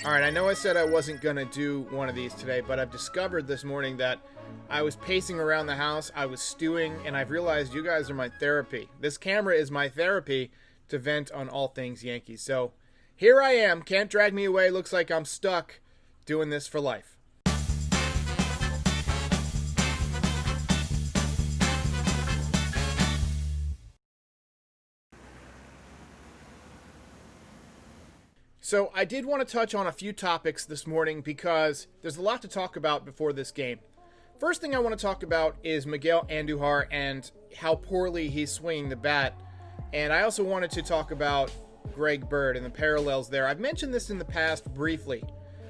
All right, I know I said I wasn't going to do one of these today, but I've discovered this morning that I was pacing around the house, I was stewing, and I've realized you guys are my therapy. This camera is my therapy to vent on all things Yankees. So here I am, can't drag me away, looks like I'm stuck doing this for life. So I did want to touch on a few topics this morning because there's a lot to talk about before this game. First thing I want to talk about is Miguel Andujar and how poorly he's swinging the bat. And I also wanted to talk about Greg Bird and the parallels there. I've mentioned this in the past briefly,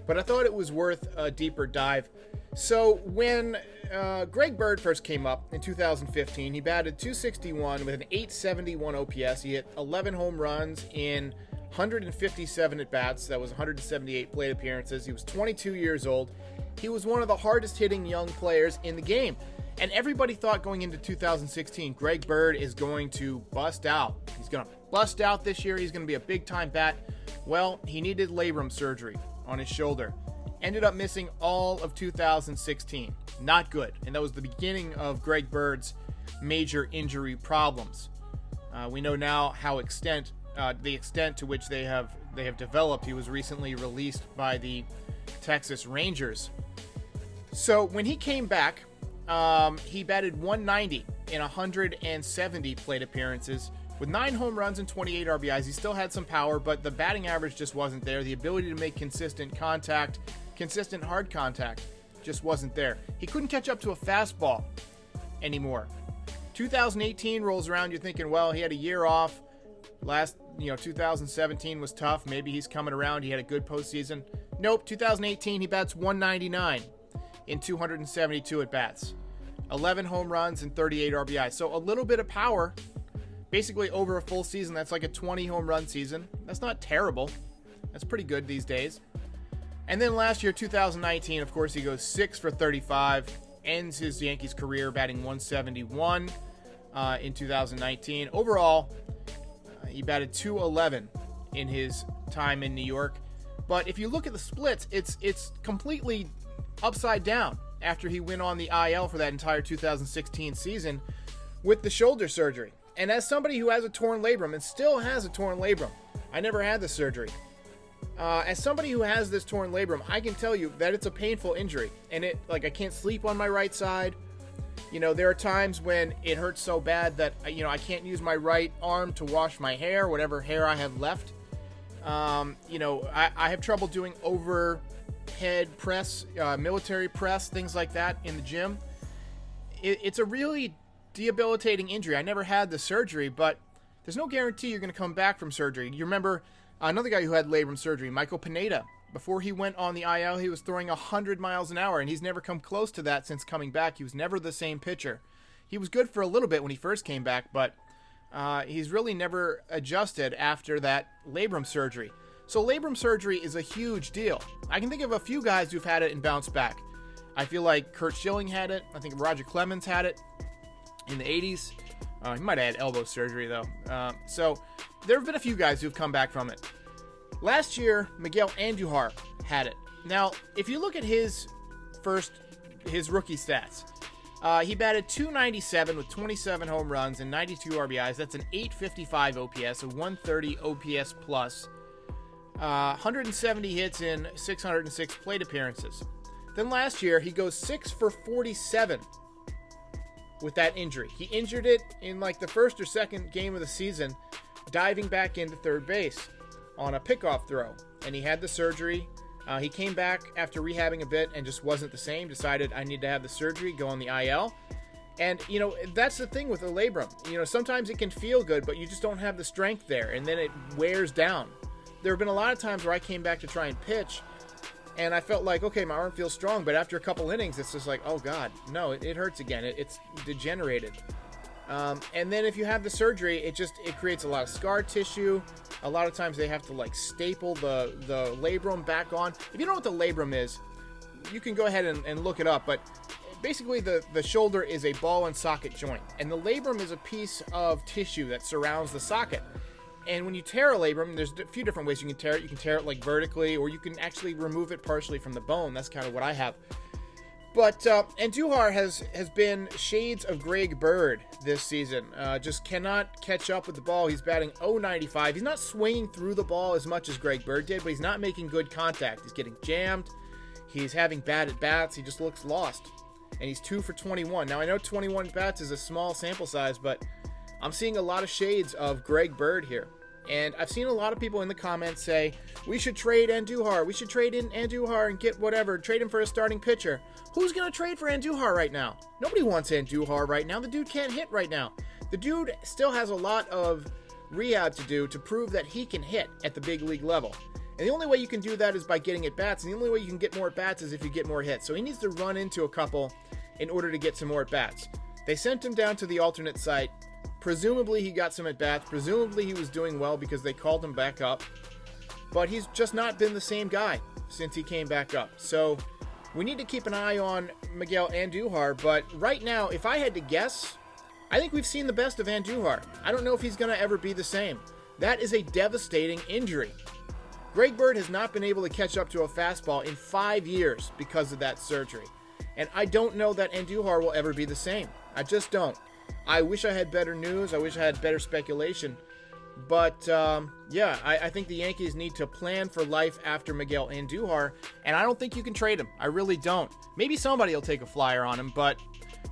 but I thought it was worth a deeper dive. So when Greg Bird first came up in 2015, he batted .261 with an .871 OPS. He hit 11 home runs in 157 at-bats. That was 178 plate appearances. He was 22 years old. He was one of the hardest hitting young players in the game. And everybody thought going into 2016, Greg Bird is going to bust out. He's going to bust out this year. He's going to be a big-time bat. Well, he needed labrum surgery on his shoulder. Ended up missing all of 2016. Not good. And that was the beginning of Greg Bird's major injury problems. We know now the extent to which they have developed. He was recently released by the Texas Rangers. So when he came back, he batted .190 in 170 plate appearances with 9 home runs and 28 RBIs. He still had some power, but the batting average just wasn't there. The ability to make consistent hard contact, just wasn't there. He couldn't catch up to a fastball anymore. 2018 rolls around, you're thinking, well, he had a year off. 2017 was tough. Maybe he's coming around. He had a good postseason. Nope, 2018, he bats .199 in 272 at-bats. 11 home runs and 38 RBI. So a little bit of power, basically over a full season. That's like a 20 home run season. That's not terrible. That's pretty good these days. And then last year, 2019, of course, he goes 6 for 35, ends his Yankees career batting .171 in 2019. Overall, he batted .211 in his time in New York. But if you look at the splits, it's completely upside down after he went on the IL for that entire 2016 season with the shoulder surgery. And as somebody who has a torn labrum and still has a torn labrum, I never had the surgery. As somebody who has this torn labrum, I can tell you that it's a painful injury. And I can't sleep on my right side. There are times when it hurts so bad that, I can't use my right arm to wash my hair, whatever hair I have left. I have trouble doing overhead press, military press, things like that in the gym. It's a really debilitating injury. I never had the surgery, but there's no guarantee you're going to come back from surgery. You remember another guy who had labrum surgery, Michael Pineda. Before he went on the IL, he was throwing 100 miles an hour, and he's never come close to that since coming back. He was never the same pitcher. He was good for a little bit when he first came back, but he's really never adjusted after that labrum surgery. So labrum surgery is a huge deal. I can think of a few guys who've had it and bounced back. I feel like Curt Schilling had it. I think Roger Clemens had it in the 80s. He might have had elbow surgery, though. So there have been a few guys who've come back from it. Last year, Miguel Andujar had it. Now, if you look at his rookie stats, he batted .297 with 27 home runs and 92 RBIs. That's an .855 OPS, a 130 OPS plus, 170 hits in 606 plate appearances. Then last year, he goes 6 for 47 with that injury. He injured it in the first or second game of the season, diving back into third base on a pickoff throw, and he had the surgery. He came back after rehabbing a bit and just wasn't the same, decided I need to have the surgery, go on the IL. And, that's the thing with a labrum. Sometimes it can feel good, but you just don't have the strength there, and then it wears down. There have been a lot of times where I came back to try and pitch, and I felt like, okay, my arm feels strong, but after a couple innings, it's just like, oh, God, no, it hurts again. It's degenerated. And then if you have the surgery, it creates a lot of scar tissue. A lot of times they have to staple the labrum back on. If you don't know what the labrum is, you can go ahead and look it up. But basically the shoulder is a ball and socket joint. And the labrum is a piece of tissue that surrounds the socket. And when you tear a labrum, there's a few different ways you can tear it. You can tear it like vertically, or you can actually remove it partially from the bone. That's kind of what I have. But Andujar has been shades of Greg Bird this season. Just cannot catch up with the ball. He's batting .095. He's not swinging through the ball as much as Greg Bird did, but he's not making good contact. He's getting jammed. He's having bad at-bats. He just looks lost. And he's 2 for 21. Now, I know 21 bats is a small sample size, but I'm seeing a lot of shades of Greg Bird here. And I've seen a lot of people in the comments say, we should trade Andujar. We should trade in Andujar and get whatever. Trade him for a starting pitcher. Who's going to trade for Andujar right now? Nobody wants Andujar right now. The dude can't hit right now. The dude still has a lot of rehab to do to prove that he can hit at the big league level. And the only way you can do that is by getting at-bats. And the only way you can get more at-bats is if you get more hits. So he needs to run into a couple in order to get some more at-bats. They sent him down to the alternate site. Presumably he got some at-bats. Presumably he was doing well because they called him back up. But he's just not been the same guy since he came back up. So we need to keep an eye on Miguel Andujar. But right now, if I had to guess, I think we've seen the best of Andujar. I don't know if he's going to ever be the same. That is a devastating injury. Greg Bird has not been able to catch up to a fastball in 5 years because of that surgery. And I don't know that Andujar will ever be the same. I just don't. I wish I had better news. I wish I had better speculation. But, I think the Yankees need to plan for life after Miguel Andujar, and I don't think you can trade him. I really don't. Maybe somebody will take a flyer on him, but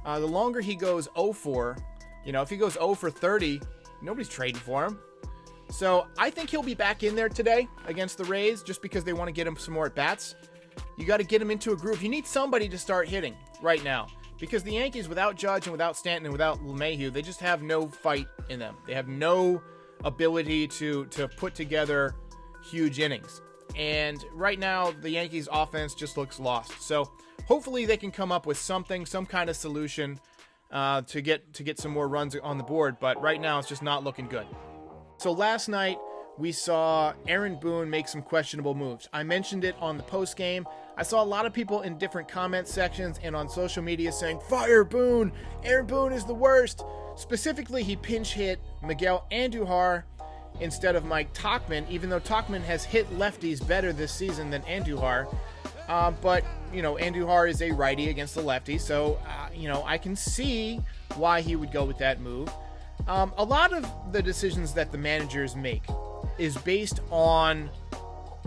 the longer he goes 0-4, if he goes 0 for 30, nobody's trading for him. So I think he'll be back in there today against the Rays just because they want to get him some more at-bats. You got to get him into a groove. You need somebody to start hitting right now because the Yankees, without Judge and without Stanton and without LeMahieu, they just have no fight in them. They have no ability to put together huge innings. And right now, the Yankees offense just looks lost. So hopefully they can come up with something, some kind of solution to get some more runs on the board. But right now, it's just not looking good. So last night, we saw Aaron Boone make some questionable moves. I mentioned it on the post game. I saw a lot of people in different comment sections and on social media saying, "Fire Boone! Aaron Boone is the worst!" Specifically, he pinch hit Miguel Andujar instead of Mike Tauchman, even though Tauchman has hit lefties better this season than Andujar. But Andujar is a righty against the lefty, so, I can see why he would go with that move. A lot of the decisions that the managers make is based on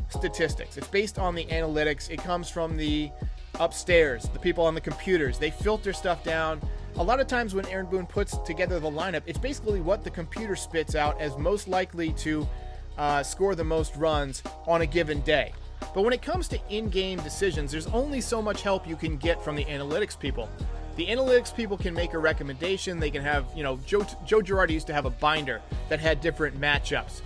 statistics. It's based on the analytics. It comes from the upstairs, the people on the computers. They filter stuff down. A lot of times when Aaron Boone puts together the lineup, it's basically what the computer spits out as most likely to score the most runs on a given day. But when it comes to in-game decisions, there's only so much help you can get from the analytics people. The analytics people can make a recommendation. They can have, Joe Girardi used to have a binder that had different matchups.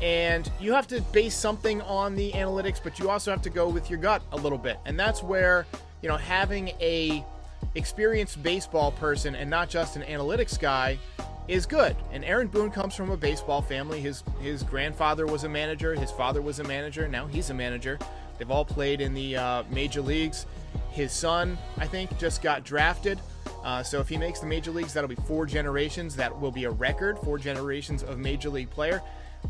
And you have to base something on the analytics, but you also have to go with your gut a little bit. And that's where, having a experienced baseball person and not just an analytics guy is good. And Aaron Boone comes from a baseball family. His grandfather was a manager. His father was a manager. Now he's a manager. They've all played in the major leagues. His son, I think, just got drafted. So if he makes the major leagues, that'll be 4 generations. That will be a record, 4 generations of major league player.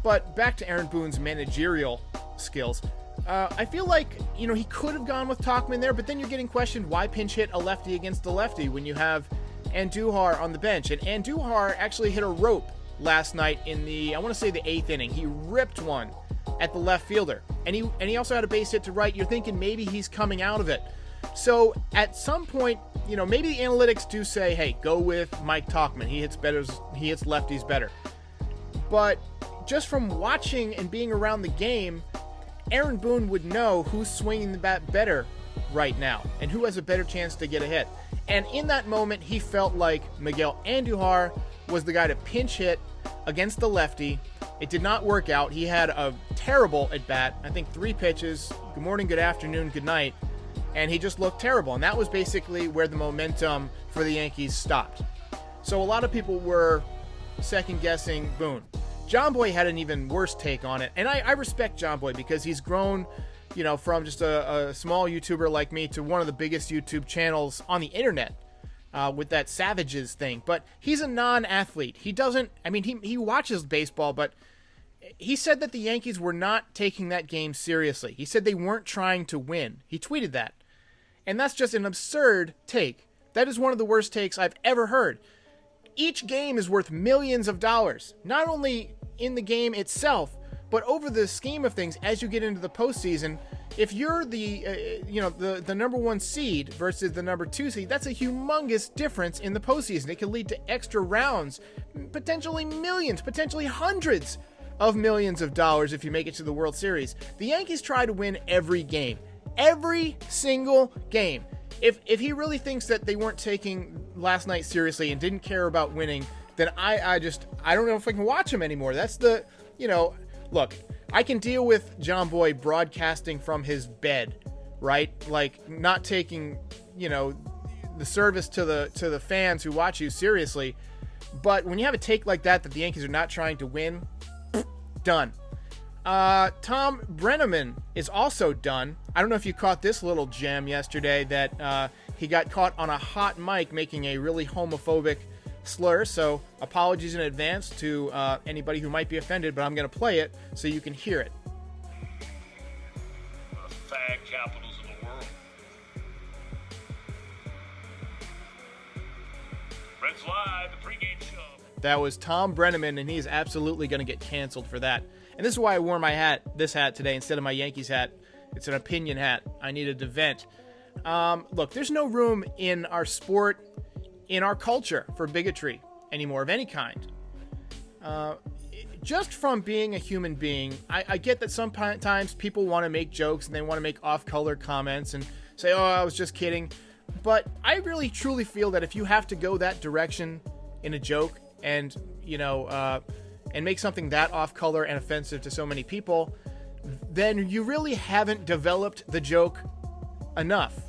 But back to Aaron Boone's managerial skills. I feel like, he could have gone with Tauchman there, but then you're getting questioned, why pinch hit a lefty against a lefty when you have Andujar on the bench? And Andujar actually hit a rope last night in the 8th inning. He ripped one at the left fielder. And he also had a base hit to right. You're thinking maybe he's coming out of it. So at some point, maybe the analytics do say, hey, go with Mike Tauchman. He hits lefties better. But just from watching and being around the game, Aaron Boone would know who's swinging the bat better right now and who has a better chance to get a hit. And in that moment, he felt like Miguel Andujar was the guy to pinch hit against the lefty. It did not work out. He had a terrible at-bat. I think 3 pitches. Good morning, good afternoon, good night. And he just looked terrible. And that was basically where the momentum for the Yankees stopped. So a lot of people were second-guessing Boone. John Boy had an even worse take on it. And I respect John Boy because he's grown, from just a small YouTuber like me to one of the biggest YouTube channels on the internet with that Savages thing. But he's a non-athlete. He doesn't, he watches baseball, but he said that the Yankees were not taking that game seriously. He said they weren't trying to win. He tweeted that. And that's just an absurd take. That is one of the worst takes I've ever heard. Each game is worth millions of dollars, not only in the game itself, but over the scheme of things as you get into the postseason. If you're the number one seed versus the number 2 seed, that's a humongous difference in the postseason. It can lead to extra rounds, potentially millions, potentially hundreds of millions of dollars if you make it to the World Series. The Yankees try to win every game, every single game. If he really thinks that they weren't taking last night seriously and didn't care about winning, then I don't know if I can watch him anymore. That's look, I can deal with John Boy broadcasting from his bed, right? Like not taking, the service to the fans who watch you seriously. But when you have a take like that the Yankees are not trying to win, done. Tom Brenneman is also done. I don't know if you caught this little gem yesterday that he got caught on a hot mic making a really homophobic slur, so apologies in advance to anybody who might be offended, but I'm going to play it so you can hear it. The fag capitals of the world. Reds Live, the pregame show. That was Tom Brenneman, and he's absolutely going to get canceled for that. And this is why I wore this hat today instead of my Yankees hat. It's an opinion hat. I needed to vent. Look, there's no room in our sport, in our culture, for bigotry anymore of any kind. Just from being a human being, I get that sometimes people want to make jokes and they want to make off-color comments and say, oh, I was just kidding. But I really truly feel that if you have to go that direction in a joke and, and make something that off-color and offensive to so many people, then you really haven't developed the joke enough,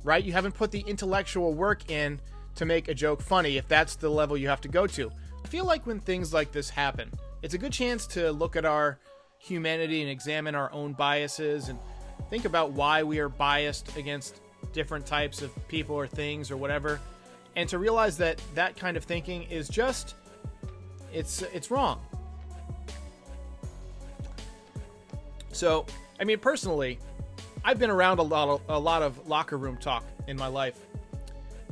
right? You haven't put the intellectual work in to make a joke funny, if that's the level you have to go to. I feel like when things like this happen, it's a good chance to look at our humanity and examine our own biases and think about why we are biased against different types of people or things or whatever, and to realize that that kind of thinking is just, it's wrong. So, I mean, personally, I've been around a lot of locker room talk in my life.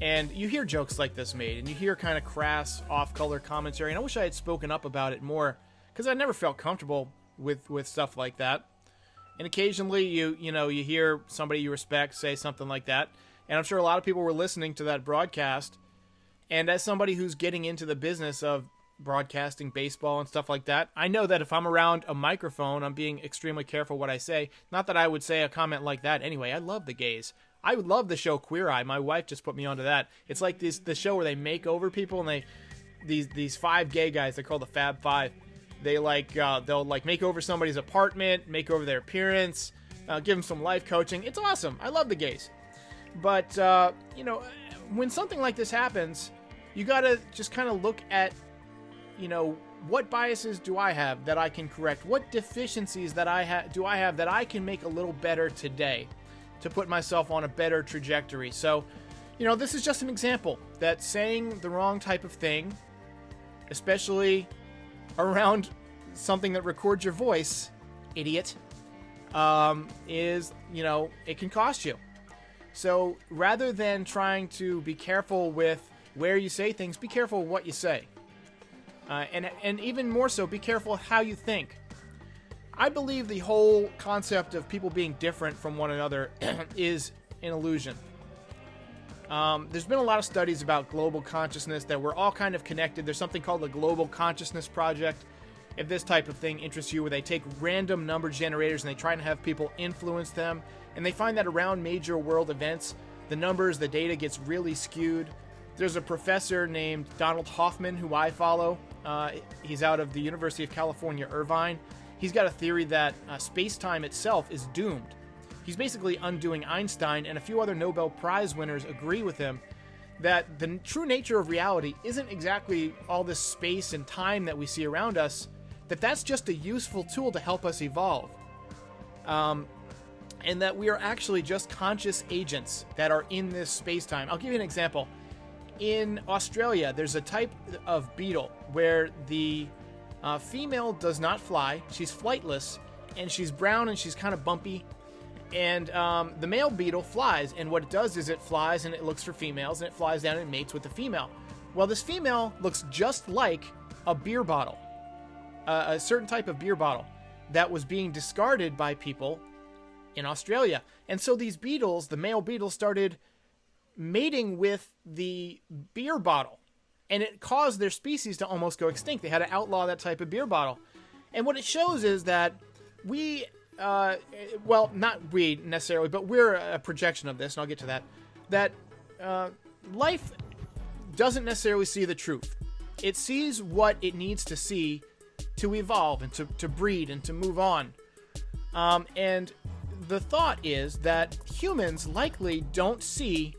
And you hear jokes like this made, and you hear kind of crass, off-color commentary, and I wish I had spoken up about it more, because I never felt comfortable with stuff like that. And occasionally, you hear somebody you respect say something like that, and I'm sure a lot of people were listening to that broadcast, and as somebody who's getting into the business of broadcasting baseball and stuff like that, I know that if I'm around a microphone, I'm being extremely careful what I say. Not that I would say a comment like that anyway. I love the gays. I would love the show Queer Eye. My wife just put me onto that. It's like the show where they make over people, and these 5 gay guys, they're called the Fab Five. They they'll make over somebody's apartment, make over their appearance, give them some life coaching. It's awesome. I love the gays. But when something like this happens, you gotta just kind of look at, what biases do I have that I can correct? What deficiencies do I have that I can make a little better today to put myself on a better trajectory? So, this is just an example that saying the wrong type of thing, especially around something that records your voice, idiot, is, it can cost you. So rather than trying to be careful with where you say things, be careful what you say. And even more so, be careful how you think. I believe the whole concept of people being different from one another is an illusion. There's been a lot of studies about global consciousness, that we're all kind of connected. There's something called the Global Consciousness Project. If this type of thing interests you, where they take random number generators and they try to have people influence them, and they find that around major world events, the numbers, the data gets really skewed. There's a professor named Donald Hoffman who I follow. He's out of the University of California, Irvine. He's got a theory that space-time itself is doomed. He's basically undoing Einstein, and a few other Nobel Prize winners agree with him that the true nature of reality isn't exactly all this space and time that we see around us, that's just a useful tool to help us evolve. And that we are actually just conscious agents that are in this space-time. I'll give you an example. In Australia, there's a type of beetle where the Female does not fly. She's flightless, and she's brown and she's kind of bumpy. And the male beetle flies, and what it does is it flies and it looks for females, and it flies down and mates with the female. Well, this female looks just like a beer bottle, a certain type of beer bottle that was being discarded by people in Australia. And so these beetles, the male beetles, started mating with the beer bottle, and it caused their species to almost go extinct. They had to outlaw that type of beer bottle. And what it shows is that we, well, not we necessarily, but we're a projection of this, and I'll get to that, that life doesn't necessarily see the truth. It sees what it needs to see to evolve and to breed and to move on. And the thought is that humans likely don't see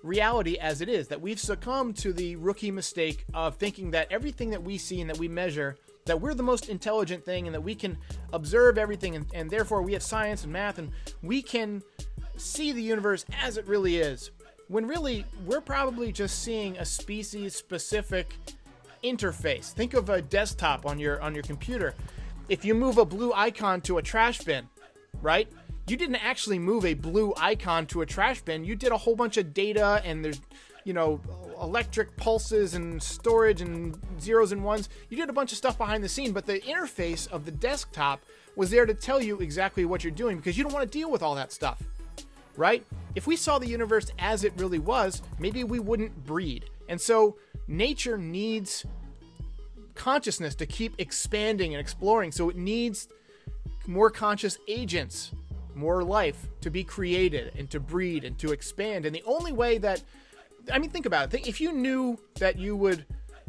reality as it is, that we've succumbed to the rookie mistake of thinking that everything that we see and that we measure, that we're the most intelligent thing and that we can observe everything, and therefore we have science and math and we can see the universe as it really is, when really we're probably just seeing a species specific interface. Think of a desktop on your computer. If you move a blue icon to a trash bin, right? You didn't actually move a blue icon to a trash bin. You did a whole bunch of data, and there's, electric pulses and storage and zeros and ones. You did a bunch of stuff behind the scene, but the interface of the desktop was there to tell you exactly what you're doing, because you don't want to deal with all that stuff, right? If we saw the universe as it really was, maybe we wouldn't breed. And so nature needs consciousness to keep expanding and exploring. So it needs more conscious agents, more life to be created and to breed and to expand. And the only way that, think about it. If you knew that you would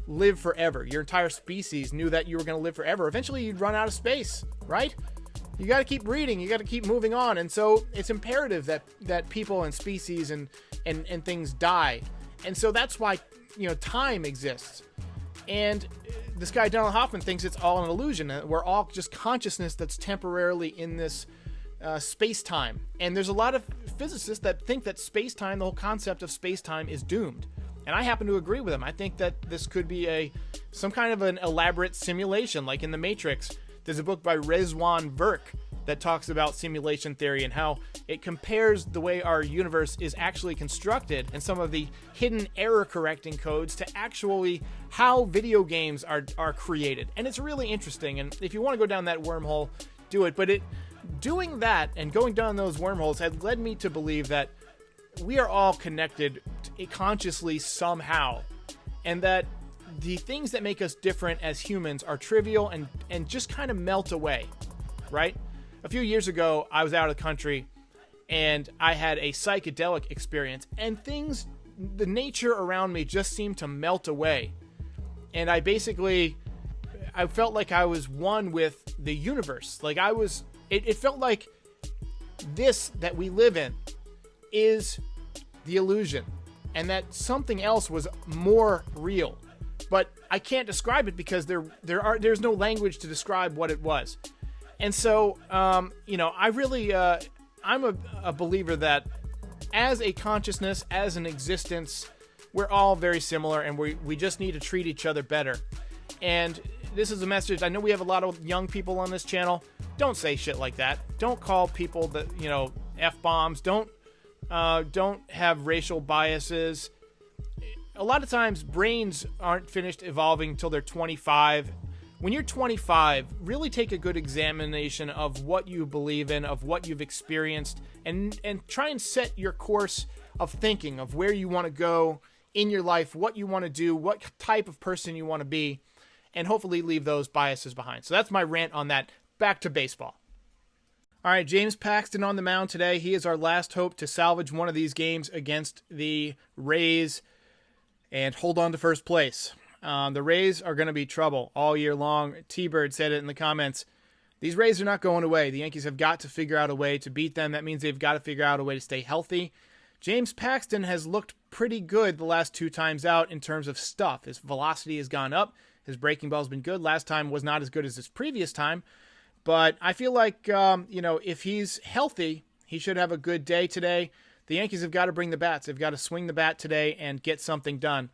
live forever, your entire species knew that you were going to live forever, eventually you'd run out of space, right? You got to keep breeding. You got to keep moving on. And so it's imperative that people and species and things die. And so that's why, time exists. And this guy, Donald Hoffman, thinks it's all an illusion. We're all just consciousness that's temporarily in this space-time. And there's a lot of physicists that think that space-time, the whole concept of space-time, is doomed. And I happen to agree with them. I think that this could be some kind of an elaborate simulation, like in The Matrix. There's a book by Rezwan Virk that talks about simulation theory and how it compares the way our universe is actually constructed and some of the hidden error correcting codes to actually how video games are created. And it's really interesting. And if you want to go down that wormhole, do it. But doing that and going down those wormholes had led me to believe that we are all connected consciously somehow, and that the things that make us different as humans are trivial and just kind of melt away, right? A few years ago, I was out of the country and I had a psychedelic experience, and the nature around me just seemed to melt away. And I felt like I was one with the universe. Like it felt like this that we live in is the illusion, and that something else was more real. But I can't describe it because there's no language to describe what it was. And so, I really, I'm a believer that as a consciousness, as an existence, we're all very similar, and we just need to treat each other better. And this is a message. I know we have a lot of young people on this channel. Don't say shit like that. Don't call people that, F-bombs. Don't have racial biases. A lot of times brains aren't finished evolving until they're 25. When you're 25, really take a good examination of what you believe in, of what you've experienced, and try and set your course of thinking of where you want to go in your life, what you want to do, what type of person you want to be, and hopefully leave those biases behind. So that's my rant on that. Back to baseball. All right, James Paxton on the mound today. He is our last hope to salvage one of these games against the Rays and hold on to first place. The Rays are going to be trouble all year long. T-Bird said it in the comments. These Rays are not going away. The Yankees have got to figure out a way to beat them. That means they've got to figure out a way to stay healthy. James Paxton has looked pretty good the last two times out in terms of stuff. His velocity has gone up. His breaking ball's been good. Last time was not as good as his previous time. But I feel like, if he's healthy, he should have a good day today. The Yankees have got to bring the bats. They've got to swing the bat today and get something done.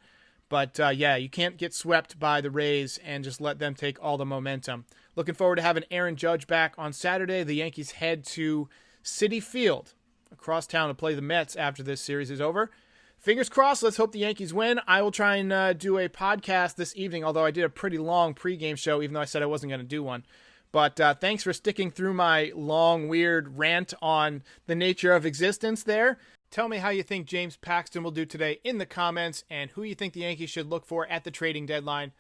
But yeah, you can't get swept by the Rays and just let them take all the momentum. Looking forward to having Aaron Judge back on Saturday. The Yankees head to Citi Field across town to play the Mets after this series is over. Fingers crossed. Let's hope the Yankees win. I will try and do a podcast this evening, although I did a pretty long pregame show, even though I said I wasn't going to do one. But thanks for sticking through my long, weird rant on the nature of existence there. Tell me how you think James Paxton will do today in the comments and who you think the Yankees should look for at the trading deadline.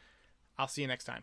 I'll see you next time.